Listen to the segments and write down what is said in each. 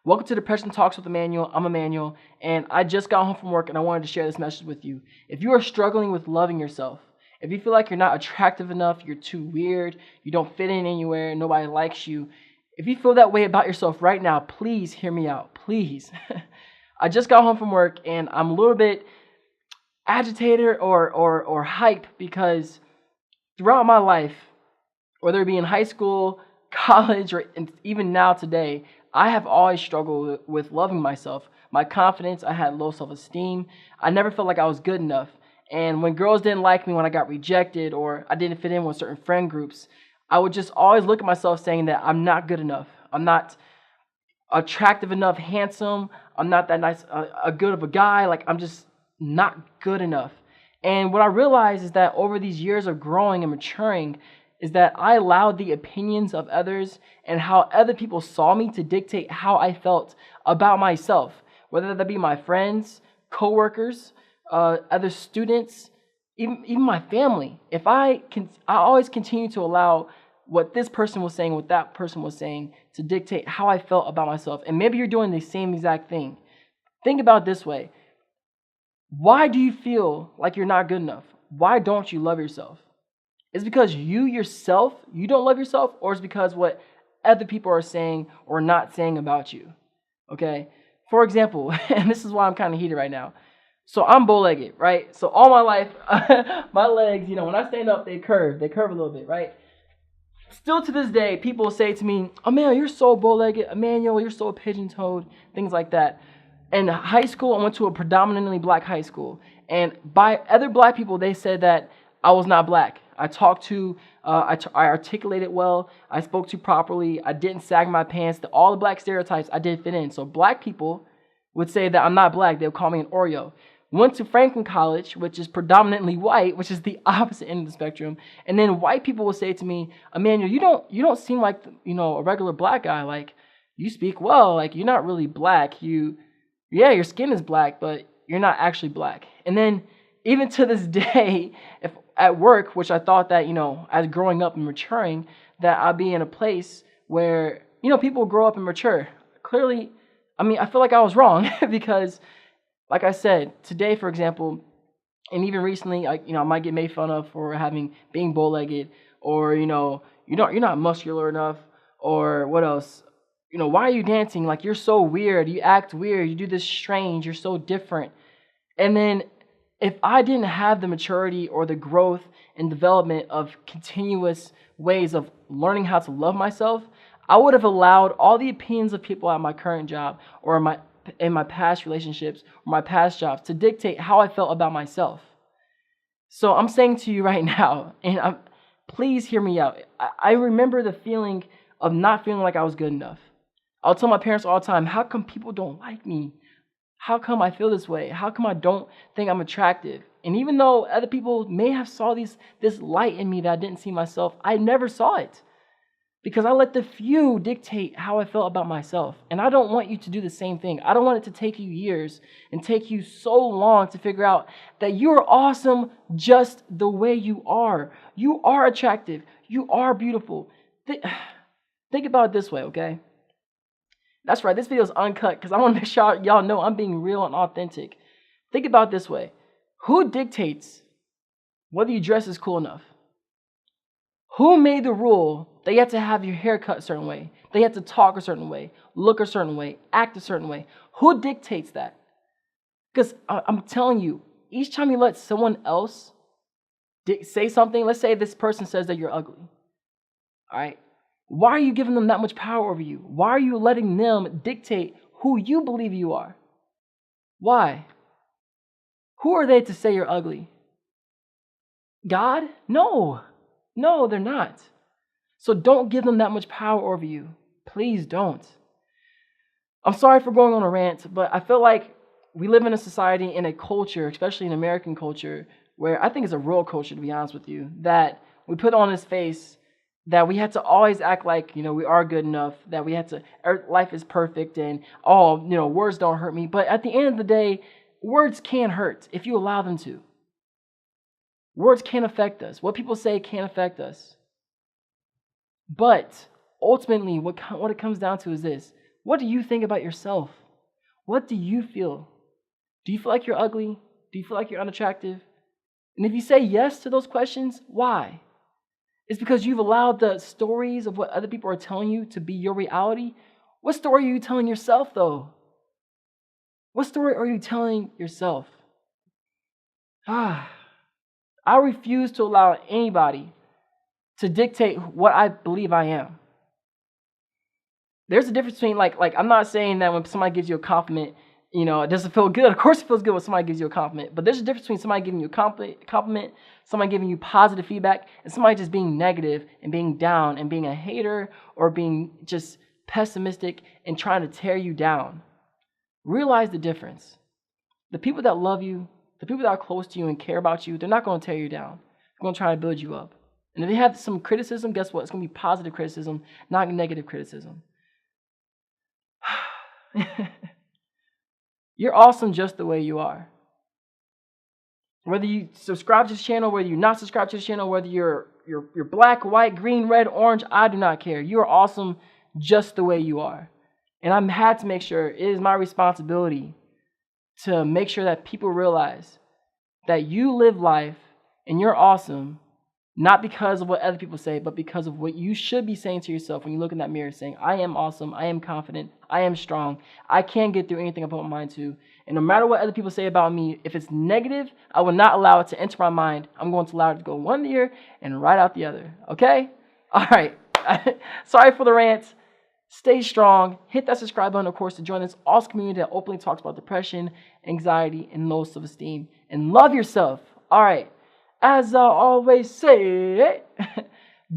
Welcome to Depression Talks with Emmanuel. I'm Emmanuel, and I just got home from work and I wanted to share this message with you. If you are struggling with loving yourself, if you feel like you're not attractive enough, you're too weird, you don't fit in anywhere, nobody likes you, if you feel that way about yourself right now, please hear me out. Please. I just got home from work and I'm a little bit agitated or hype because throughout my life, whether it be in high school, college, or even now today, I have always struggled with loving myself. My confidence, I had low self-esteem. I never felt like I was good enough. And when girls didn't like me, when I got rejected or I didn't fit in with certain friend groups, I would just always look at myself saying that I'm not good enough. I'm not attractive enough, handsome. I'm not that nice, a good of a guy. Like, I'm just not good enough. And what I realized is that over these years of growing and maturing, is that I allowed the opinions of others and how other people saw me to dictate how I felt about myself, whether that be my friends, coworkers, other students, even my family. If I always continue to allow what this person was saying, what that person was saying, to dictate how I felt about myself. And maybe you're doing the same exact thing. Think about it this way. Why do you feel like you're not good enough? Why don't you love yourself? Is it because you yourself, you don't love yourself, or is it because what other people are saying or not saying about you? Okay? For example, and this is why I'm kind of heated right now. So I'm bow-legged, right? So all my life, my legs, when I stand up, they curve a little bit, right? Still to this day, people say to me, Emmanuel, you're so bow-legged. Emmanuel, you're so pigeon-toed, things like that. In high school, I went to a predominantly black high school. And by other black people, they said that I was not black. I talked to, I articulated well, I spoke to properly, I didn't sag my pants, all the black stereotypes I did fit in. So black people would say that I'm not black, they would call me an Oreo. Went to Franklin College, which is predominantly white, which is the opposite end of the spectrum. And then white people will say to me, Emmanuel, you don't seem like, a regular black guy. Like, you speak well, like you're not really black. Your skin is black, but you're not actually black. And then even to this day, if at work, which I thought that, as growing up and maturing, that I'd be in a place where, people grow up and mature. Clearly, I feel like I was wrong because, like I said, today, for example, and even recently, I might get made fun of for being bow-legged, or, you're not muscular enough, or what else? Why are you dancing? Like, you're so weird. You act weird. You do this strange. You're so different. And then if I didn't have the maturity or the growth and development of continuous ways of learning how to love myself, I would have allowed all the opinions of people at my current job or in my past relationships or my past jobs to dictate how I felt about myself. So I'm saying to you right now, and please hear me out. I remember the feeling of not feeling like I was good enough. I'll tell my parents all the time, how come people don't like me? How come I feel this way? How come I don't think I'm attractive? And even though other people may have saw this light in me that I didn't see myself, I never saw it because I let the few dictate how I felt about myself. And I don't want you to do the same thing. I don't want it to take you years and take you so long to figure out that you're awesome just the way you are. You are attractive. You are beautiful. Think about it this way, okay? That's right, this video is uncut because I want to make sure y'all know I'm being real and authentic. Think about it this way. Who dictates whether you dress is cool enough? Who made the rule that you have to have your hair cut a certain way? That you have to talk a certain way, look a certain way, act a certain way? Who dictates that? Because I'm telling you, each time you let someone else say something, let's say this person says that you're ugly, all right? Why are you giving them that much power over you? Why are you letting them dictate who you believe you are? Why? Who are they to say you're ugly? God? No, they're not. So don't give them that much power over you. Please don't. I'm sorry for going on a rant, but I feel like we live in a society, in a culture, especially in American culture, where I think it's a real culture, to be honest with you, that we put on this face that we had to always act like, we are good enough, that we had to, life is perfect, and, words don't hurt me. But at the end of the day, words can hurt if you allow them to. Words can affect us. What people say can affect us. But ultimately, what it comes down to is this. What do you think about yourself? What do you feel? Do you feel like you're ugly? Do you feel like you're unattractive? And if you say yes to those questions, why? It's because you've allowed the stories of what other people are telling you to be your reality. What story are you telling yourself, though? What story are you telling yourself? I refuse to allow anybody to dictate what I believe I am. There's a difference between like I'm not saying that when somebody gives you a compliment, it doesn't feel good. Of course it feels good when somebody gives you a compliment. But there's a difference between somebody giving you a compliment, somebody giving you positive feedback, and somebody just being negative and being down and being a hater or being just pessimistic and trying to tear you down. Realize the difference. The people that love you, the people that are close to you and care about you, they're not going to tear you down. They're going to try to build you up. And if they have some criticism, guess what? It's going to be positive criticism, not negative criticism. You're awesome just the way you are. Whether you subscribe to this channel, whether you're not subscribed to this channel, whether you're black, white, green, red, orange, I do not care. You are awesome just the way you are. And I had to make sure, it is my responsibility to make sure that people realize that you live life and you're awesome, not because of what other people say, but because of what you should be saying to yourself when you look in that mirror, saying, I am awesome, I am confident, I am strong, I can get through anything I put my mind to. And no matter what other people say about me, if it's negative, I will not allow it to enter my mind. I'm going to allow it to go one ear and right out the other. Okay? All right. Sorry for the rant. Stay strong. Hit that subscribe button, of course, to join this awesome community that openly talks about depression, anxiety, and low self-esteem. And love yourself. All right. As I always say,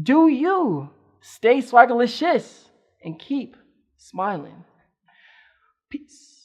do you stay swagalicious and keep smiling. Peace.